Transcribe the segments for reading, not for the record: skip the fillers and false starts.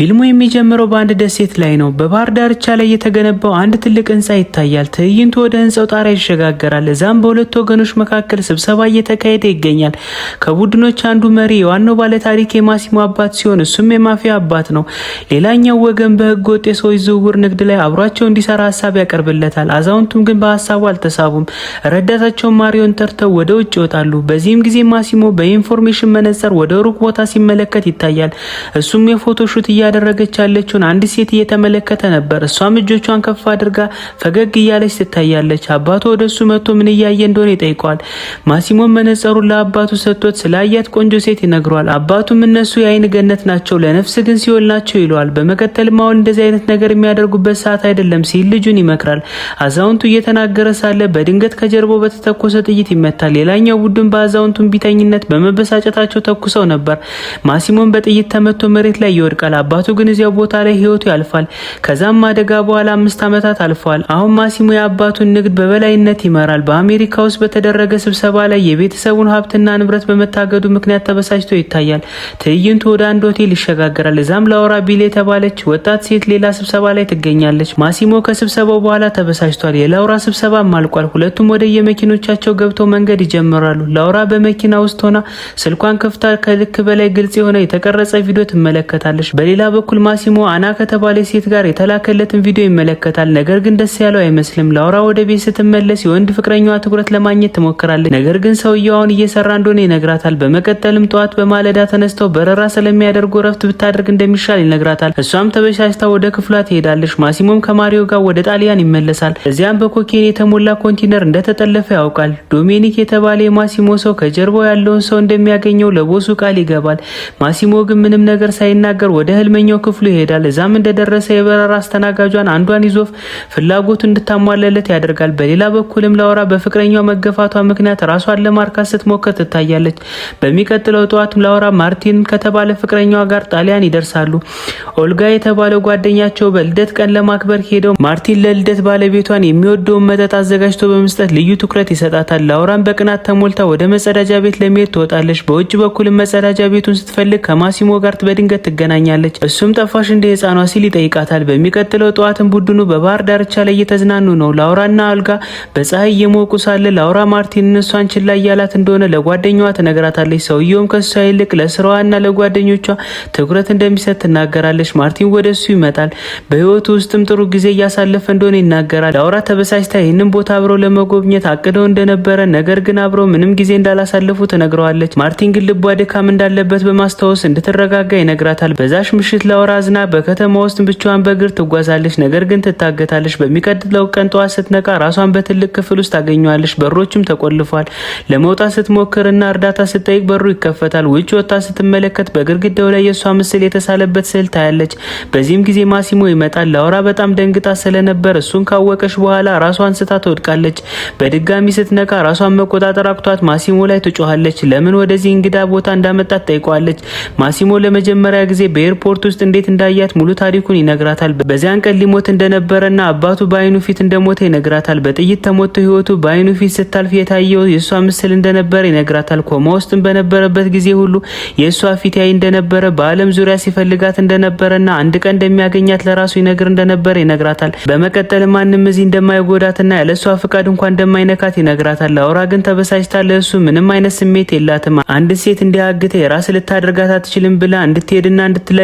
ፊልሙ የሚጀምረው በአንድ ደሴት ላይ ነው። በባህር ዳርቻ ላይ የተገነባው አንድ ትልቅ ህንጻ ይታያል። ትዕይንቱ ወደ ህንጻው ጣሪያ ይሸጋገራል። እዛም በሁለት ወገኖች መካከል ስብሰባ እየተካሄደ ይገኛል። ከቡድኖች አንዱ መሪ የዋናው ባለታሪክ የማሲሞ አባት ሲሆን እሱም የማፊያ አባት ነው። ሌላኛው ወገን በህገ ወጥ የሰዎች ዝውውር ንግድ ላይ አብሯቸው እንዲሰራ ሀሳብ ያቀርብለታል። አዛውንቱም ግን በሀሳቡ አልተሳቡም። ረዳታቸውን ማሪዮን ጠርተው ወደ ውጭ ይወጣሉ። በዚህም ጊዜ ማሲሞ በኢንፎርሜሽን መነጽር ወደ ሩቅ ቦታ ሲመለከት ይታያል። እሱም የፎቶ ሹት ያደረገች ያለችውን አንድ ሴት እየተመለከተ ነበር። እሷም እጆቿን ከፍ አድርጋ ፈገግ እያለች ትታያለች። አባቱ ወደሱ መጥቶ ምን እያየ እንደሆነ ይጠይቀዋል። ማሲሞን መነጽሩን ለአባቱ ሰጥቶት ስላያት ቆንጆ ሴት ይነግረዋል። አባቱም እነሱ የአይን ገነት ናቸው፣ ለነፍስ ግን ሲኦል ናቸው ይለዋል። በመቀጠልም አሁን እንደዚህ አይነት ነገር የሚያደርጉበት ሰዓት አይደለም ሲል ልጁን ይመክራል። አዛውንቱ እየተናገረ ሳለ በድንገት ከጀርባው በተተኮሰ ጥይት ይመታል። ሌላኛው ቡድን በአዛውንቱ ቢተኝነት በመበሳጨታቸው ተኩሰው ነበር። ማሲሞን በጥይት ተመቶ መሬት ላይ ይወድቃል። አባቱ ግን እዚያው ቦታ ላይ ህይወቱ ያልፋል። ከዛም አደጋ በኋላ 5 ዓመታት አልፈዋል። አሁን ማሲሞ የአባቱን ንግድ በበላይነት ይመራል። በአሜሪካ ውስጥ በተደረገ ስብሰባ ላይ የቤተሰቡን ሀብትና ንብረት በመታገዱ ምክንያት ተበሳጭቶ ይታያል። ትዕይንቱ ወደ አንድ ሆቴል ይሸጋገራል። እዛም ላውራ ቢል የተባለች ወጣት ሴት ሌላ ስብሰባ ላይ ትገኛለች። ማሲሞ ከስብሰባው በኋላ ተበሳጭቷል። የላውራ ስብሰባም አልቋል። ሁለቱም ወደ የመኪኖቻቸው ገብተው መንገድ ይጀምራሉ። ላውራ በመኪና ውስጥ ሆና ስልኳን ከፍታ ከልክ በላይ ግልጽ የሆነ የተቀረጸ ቪዲዮ ትመለከታለች። በሌላ በኩል ማሲሞ አና ከተባለ ሴት ጋር የተላከለትን ቪዲዮ ይመለከታል። ነገር ግን ደስ ያለው አይመስልም። ላውራ ወደ ቤት ስትመለስ የወንድ ፍቅረኛዋ ትኩረት ለማግኘት ትሞክራለች። ነገር ግን ሰውየው አሁን እየሰራ እንደሆነ ይነግራታል። በመቀጠልም ጠዋት በማለዳ ተነስተው በረራ ስለሚያደርጉ ረፍት ብታደርግ እንደሚሻል ይነግራታል። እሷም ተበሻሽታ ወደ ክፍሏ ትሄዳለች። ማሲሞም ከማሪዮ ጋር ወደ ጣሊያን ይመለሳል። እዚያም በኮኬን የተሞላ ኮንቲነር እንደተጠለፈ ያውቃል። ዶሚኒክ የተባለ የማሲሞ ሰው ከጀርባው ያለውን ሰው እንደሚያገኘው ለቦሱ ቃል ይገባል። ማሲሞ ግን ምንም ነገር ሳይናገር ወደ ህልመኛው ክፍሉ ይሄዳል። እዛም እንደደረሰ የበረራ አስተናጋጇን አንዷን ይዞ ፍላጎቱ እንድታሟላለት ያደርጋል። በሌላ በኩልም ላውራ በፍቅረኛው መገፋቷ ምክንያት ራሷን ለማርካት ስትሞክር ትታያለች። በሚቀጥለው ጠዋትም ላውራ ማርቲን ከተባለ ፍቅረኛዋ ጋር ጣሊያን ይደርሳሉ። ኦልጋ የተባለው ጓደኛቸው በልደት ቀን ለማክበር ሄደው ማርቲን ለልደት ባለቤቷን የሚወደውን መጠጥ አዘጋጅቶ በመስጠት ልዩ ትኩረት ይሰጣታል። ላውራን በቅናት ተሞልታ ወደ መጸዳጃ ቤት ለመሄድ ትወጣለች። በውጭ በኩልም መጸዳጃ ቤቱን ስትፈልግ ከማሲሞ ጋር በድንገት ትገናኛለች። እሱም ጠፋሽ እንደ ህፃኗ ሲል ይጠይቃታል። በሚቀጥለው ጠዋትም ቡድኑ በባህር ዳርቻ ላይ እየተዝናኑ ነው። ላውራና አልጋ በፀሐይ እየሞቁ ሳለ ላውራ ማርቲን እሷን ችላ እያላት እንደሆነ ለጓደኛዋ ትነግራታለች። ሰውየውም ከሷ ይልቅ ለስራዋና ለጓደኞቿ ትኩረት እንደሚሰጥ ትናገራለች። ማርቲን ወደሱ ይመጣል። በህይወቱ ውስጥም ጥሩ ጊዜ እያሳለፈ እንደሆነ ይናገራል። ላውራ ተበሳጭታ ይህንን ቦታ አብረው ለመጎብኘት አቅደው እንደነበረ ነገር ግን አብረው ምንም ጊዜ እንዳላሳለፉ ትነግረዋለች። ማርቲን ግን ልቧ ድካም እንዳለበት በማስታወስ እንድትረጋጋ ይነግራታል። በዛሽ ምሽት ላውራ አዝና በከተማ ውስጥ ብቻዋን በእግር ትጓዛለች። ነገር ግን ትታገታለች። በሚቀጥለው ቀን ጠዋት ስትነቃ ራሷን በትልቅ ክፍል ውስጥ ታገኘዋለች። በሮችም ተቆልፏል። ለመውጣት ስትሞክርና እርዳታ ስትጠይቅ በሩ ይከፈታል። ውጭ ወጣ ስትመለከት በግድግዳው ላይ የሷ ምስል የተሳለበት ስዕል ታያለች። በዚህም ጊዜ ማሲሞ ይመጣል። ላውራ በጣም ደንግጣ ስለነበር እሱን ካወቀች በኋላ ራሷን ስታ ትወድቃለች። በድጋሚ ስትነቃ ራሷን መቆጣጠር አቅቷት ማሲሞ ላይ ትጮሃለች። ለምን ወደዚህ እንግዳ ቦታ እንዳመጣት ጠይቋለች። ማሲሞ ለመጀመሪያ ጊዜ በኤርፖርት ውስጥ እንዴት እንዳያት ሙሉ ታሪኩን ይነግራታል። በዚያን ቀን ሊሞት እንደነበረና አባቱ በአይኑ ፊት እንደሞተ ይነግራታል። በጥይት ተሞቶ ህይወቱ በአይኑ ፊት ስታልፍ የታየው የሷ ምስል እንደነበረ ይነግራታል። ኮማ ውስጥም በነበረበት ጊዜ ሁሉ የሷ ፊት ያይ እንደነበረ፣ በአለም ዙሪያ ሲፈልጋት እንደነበረና አንድ ቀን እንደሚያገኛት ለራሱ ይነግር እንደነበረ ይነግራታል። በመቀጠል ማንም እዚህ እንደማይጎዳትና ያለሷ ፍቃድ እንኳን እንደማይነካት ይነግራታል። ላውራ ግን ተበሳጭታ ለእሱ ምንም አይነት ስሜት የላትም። አንድ ሴት እንዲያግተ የራስ ልታደርጋት አትችልም ብላ እንድትሄድና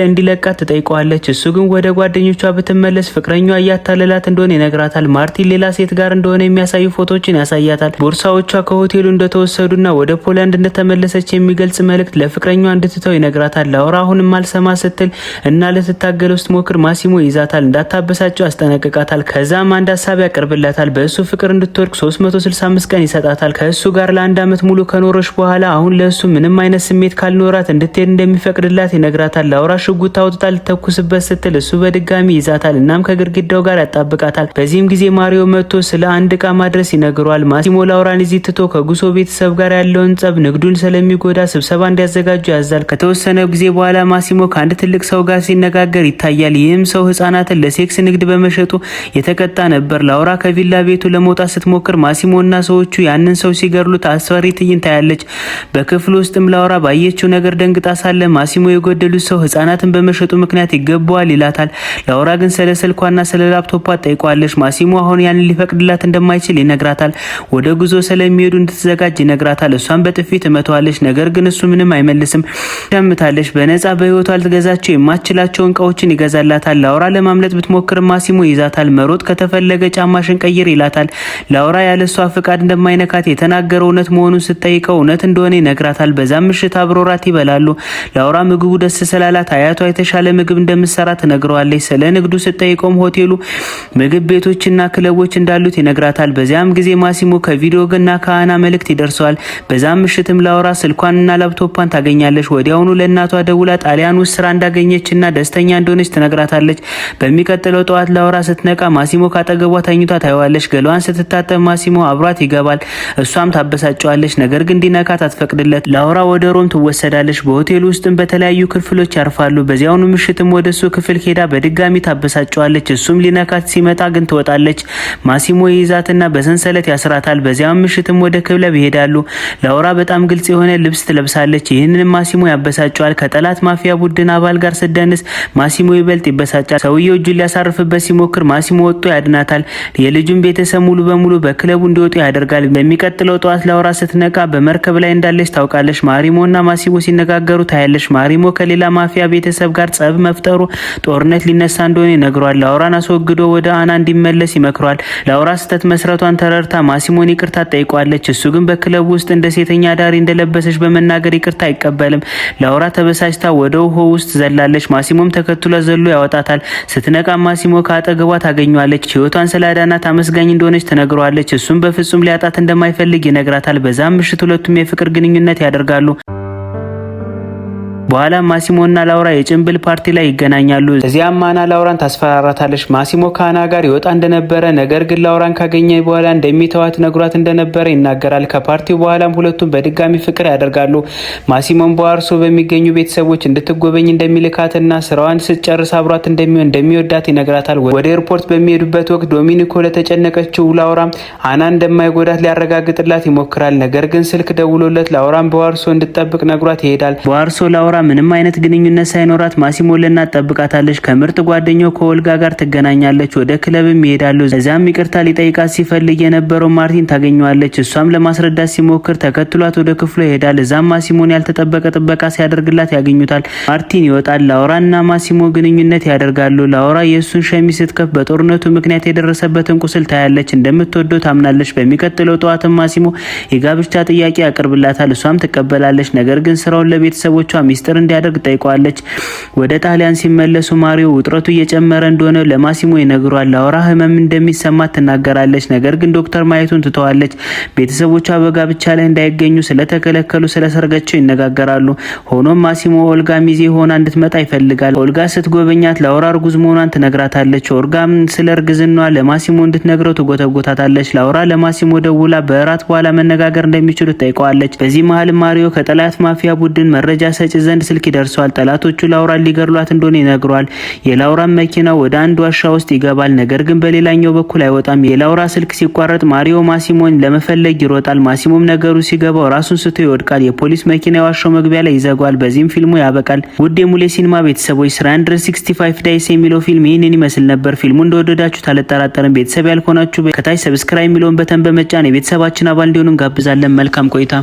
እንዲለቃት ትጠይቀዋለች። እሱ ግን ወደ ጓደኞቿ ብትመለስ ፍቅረኛዋ እያታለላት እንደሆነ ይነግራታል። ማርቲን ሌላ ሴት ጋር እንደሆነ የሚያሳዩ ፎቶዎችን ያሳያታል። ቦርሳዎቿ ከሆቴሉ እንደተወሰዱና ወደ ፖላንድ እንደተመለሰች የሚገልጽ መልእክት ለፍቅረኛዋ እንድትተው ይነግራታል። ላውራ አሁንም አልሰማ ስትል እና ልትታገለው ስትሞክር ማሲሞ ይዛታል። እንዳታበሳጨው ያስጠነቅቃታል። ከዛም አንድ ሀሳብ ያቀርብላታል። በእሱ ፍቅር እንድትወድቅ 365 ቀን ይሰጣታል። ከእሱ ጋር ለ1 ዓመት ሙሉ ከኖረች በኋላ አሁን ለእሱ ምንም አይነት ስሜት ካልኖራት እንድትሄድ እንደሚፈቅድላት ይነግራታል። ላውራ ሽጉጥ አውጥታ ልተኩስበት ስትል እሱ በድጋሚ ይዛታል። እናም ከግድግዳው ጋር ያጣብቃታል። በዚህም ጊዜ ማሪዮ መጥቶ ስለ አንድ እቃ ማድረስ ይነግረዋል። ማሲሞ ላውራን እዚህ ትቶ ከጉሶ ቤተሰብ ጋር ያለውን ጸብ ንግዱን ስለሚጎዳ ስብሰባ እንዲያዘጋጁ ያዛል። ከተወሰነ ጊዜ በኋላ ማሲሞ ከአንድ ትልቅ ሰው ጋር ሲነጋገር ይታያል። ይህም ሰው ህጻናትን ለሴክስ ንግድ በመሸጡ የተቀጣ ነበር። ላውራ ከቪላ ቤቱ ለመውጣት ስትሞክር ማሲሞና ሰዎቹ ያንን ሰው ሲገድሉት አስፈሪ ትዕይንት ታያለች። በክፍሉ ውስጥም ላውራ ባየችው ነገር ደንግጣ ሳለ ማሲሞ የጎደሉት ሰው ህጻናትን በመሸጡ ምክንያት ይገባዋል ይላታል። ላውራ ግን ስለ ስልኳና ስለ ላፕቶፓ ጠይቋለች። ማሲሞ አሁን ያንን ሊፈቅድላት እንደማይችል ይነግራታል። ወደ ጉዞ ስለሚሄዱ እንድትዘጋጅ ይነግራታል። እሷን በጥፊ ትመታዋለች። ነገር ግን እሱ ምንም አይመልስም። ሸምታለች። በነፃ በህይወቷ ልትገዛቸው የማትችላቸውን እቃዎችን ይገዛላታል። ላውራ ለማምለጥ ብትሞክር ማሲሞ ይዛታል። መሮጥ ከተፈለገ ጫማሽን ቀይር ይላታል። ላውራ ያለሷ ፍቃድ እንደማይነካት የተናገረው እውነት መሆኑን ስትጠይቀው እውነት እንደሆነ ይነግራታል። በዛም ምሽት አብሮ ራት ይበላሉ። ላውራ ምግቡ ደስ ስላላት አያቷ የተሻለ ምግብ እንደምትሰራ ትነግረዋለች። ስለ ንግዱ ስትጠይቀውም ሆቴሉ ምግብ ቤቶችና ክለቦች እንዳሉት ይነግራታል። በዚያም ጊዜ ማሲሞ ከቪዲዮ እና ከአና መልእክት ይደርሰዋል። በዛም ምሽትም ላውራ ስልኳንና ላፕቶፓን ታገኛለች። ወዲያውኑ ለእናቷ ደውላ ጣሊያን ውስጥ ስራ እንዳገኘችና ደስተኛ እንደሆነች ትነግራታለች። በሚቀጥለው ጠዋት ላውራ ስትነቃ ማሲሞ ካጠገቧ ተኝቷ ታየዋለች። ገላዋን ስትታጠብ ማሲሞ አብሯት ይገባል። እሷም ታበሳጨዋለች። ነገር ግን እንዲነካት አትፈቅድለት። ላውራ ወደ ሮም ትወሰዳለች። በሆቴሉ ውስጥም በተለያዩ ክፍሎች ያርፋሉ። በዚያውኑ ምሽትም ወደሱ ክፍል ሄዳ በድጋሚ ታበሳጨዋለች። እሱም ሊነካት ሲመጣ ግን ትወጣለች። ማሲሞ ይይዛትና በሰንሰለት ያስራታል። በዚያም ምሽትም ወደ ክለብ ይሄዳሉ። ላውራ በጣም ግልጽ የሆነ ልብስ ትለብሳለች። ይህንንም ማሲሞ ያበሳጨዋል። ከጠላት ማፊያ ቡድን አባል ጋር ስደንስ ማሲሞ ይበልጥ ይበሳጫል። ሰውየው እጁን ሊያሳርፍበት ሲሞክር ማሲሞ ወጥቶ ያድናታል። የልጁን ቤተሰብ ሙሉ በሙሉ በክለቡ እንዲወጡ ያደርጋል። በሚቀጥለው ጠዋት ላውራ ስትነቃ በመርከብ ላይ እንዳለች ታውቃለች። ማሪሞና ማሲሞ ሲነጋገሩ ታያለች። ማሪሞ ከሌላ ማፊያ ቤተሰብ ጋር ጸብ መፍጠሩ ጦርነት ሊነሳ እንደሆነ ይነግሯል። ላውራን አስወግዶ ወደ አና እንዲመለስ ይመክሯል። ላውራ ስህተት መስራቷን ተረድታ ማሲሞን ይቅርታ ጠይቋለች። እሱ ግን በክለቡ ውስጥ እንደ ሴተኛ ዳሪ እንደለበሰች በመናገር ይቅርታ አይቀበልም። ላውራ ተበሳጭታ ወደ ውሃው ውስጥ ዘላለች። ማሲሞም ተከትሎ ዘሎ ያወጣታል። ስትነቃ ማሲሞ ከአጠገቧ ታገኘዋለች። ህይወቷን ስላዳናት አመስጋኝ እንደሆነች ትነግረዋለች። እሱም በፍጹም ሊያጣት እንደማይፈልግ ይነግራታል። በዛም ምሽት ሁለቱም የፍቅር ግንኙነት ያደርጋሉ። በኋላ ማሲሞና ላውራ የጭንብል ፓርቲ ላይ ይገናኛሉ። እዚያም አና ላውራን ታስፈራራታለች። ማሲሞ ከአና ጋር ይወጣ እንደነበረ ነገር ግን ላውራን ካገኘ በኋላ እንደሚተዋት ነግሯት እንደነበረ ይናገራል። ከፓርቲው በኋላም ሁለቱም በድጋሚ ፍቅር ያደርጋሉ። ማሲሞን በዋርሶ በሚገኙ ቤተሰቦች እንድትጎበኝ እንደሚልካትና ስራዋን ስትጨርስ አብሯት እንደሚወዳት ይነግራታል። ወደ ኤርፖርት በሚሄዱበት ወቅት ዶሚኒኮ ለተጨነቀችው ላውራ አና እንደማይጎዳት ሊያረጋግጥላት ይሞክራል። ነገር ግን ስልክ ደውሎለት ላውራን በዋርሶ እንድትጠብቅ ነግሯት ይሄዳል። በዋርሶ ላውራ ምንም አይነት ግንኙነት ሳይኖራት ማሲሞ ለእናት ጠብቃታለች። ከምርጥ ጓደኛው ከኦልጋ ጋር ትገናኛለች። ወደ ክለብም ይሄዳሉ። እዛም ይቅርታ ሊጠይቃት ሲፈልግ የነበረው ማርቲን ታገኘዋለች። እሷም ለማስረዳት ሲሞክር ተከትሏት ወደ ክፍሉ ይሄዳል። እዛም ማሲሞን ያልተጠበቀ ጥበቃ ሲያደርግላት ያገኙታል። ማርቲን ይወጣል። ላውራና ማሲሞ ግንኙነት ያደርጋሉ። ላውራ የእሱን ሸሚዝ ስትከፍ በጦርነቱ ምክንያት የደረሰበትን ቁስል ታያለች። እንደምትወደው ታምናለች። በሚቀጥለው ጠዋትም ማሲሞ የጋብቻ ጥያቄ ያቀርብላታል። እሷም ትቀበላለች። ነገር ግን ስራውን ለቤተሰቦቿ ሚስጥር እንዲያደርግ ጠይቋለች። ወደ ጣሊያን ሲመለሱ ማሪዮ ውጥረቱ እየጨመረ እንደሆነ ለማሲሞ ይነግሯል። ላውራ ህመም እንደሚሰማት ትናገራለች። ነገር ግን ዶክተር ማየቱን ትተዋለች። ቤተሰቦቿ በጋብቻ ላይ እንዳይገኙ ስለተከለከሉ ስለሰርጋቸው ይነጋገራሉ። ሆኖም ማሲሞ ኦልጋ ሚዜ ሆና እንድትመጣ ይፈልጋል። ኦልጋ ስትጎበኛት ላውራ እርጉዝ መሆኗን ትነግራታለች። ኦልጋም ስለ እርግዝናዋ ለማሲሞ እንድትነግረው ትጎተጎታታለች። ላውራ ለማሲሞ ደውላ በእራት በኋላ መነጋገር እንደሚችሉ ጠይቀዋለች። በዚህ መሀል ማሪዮ ከጠላት ማፊያ ቡድን መረጃ ሰጪ ዘንድ ስልክ ይደርሰዋል። ጠላቶቹ ላውራን ሊገድሏት እንደሆነ ይነግሯል። የላውራን መኪና ወደ አንድ ዋሻ ውስጥ ይገባል። ነገር ግን በሌላኛው በኩል አይወጣም። የላውራ ስልክ ሲቋረጥ ማሪዮ ማሲሞን ለመፈለግ ይሮጣል። ማሲሞም ነገሩ ሲገባው ራሱን ስቶ ይወድቃል። የፖሊስ መኪና የዋሻው መግቢያ ላይ ይዘጋዋል። በዚህም ፊልሙ ያበቃል። ውድ የሙሌ ሲኒማ ቤተሰቦች 365 ዳይስ የሚለው ፊልም ይህንን ይመስል ነበር። ፊልሙ እንደወደዳችሁ አልጠራጠርም። ቤተሰብ ያልሆናችሁ ከታች ሰብስክራይብ የሚለውን በተን በመጫን የቤተሰባችን አባል እንዲሆኑ እንጋብዛለን። መልካም ቆይታ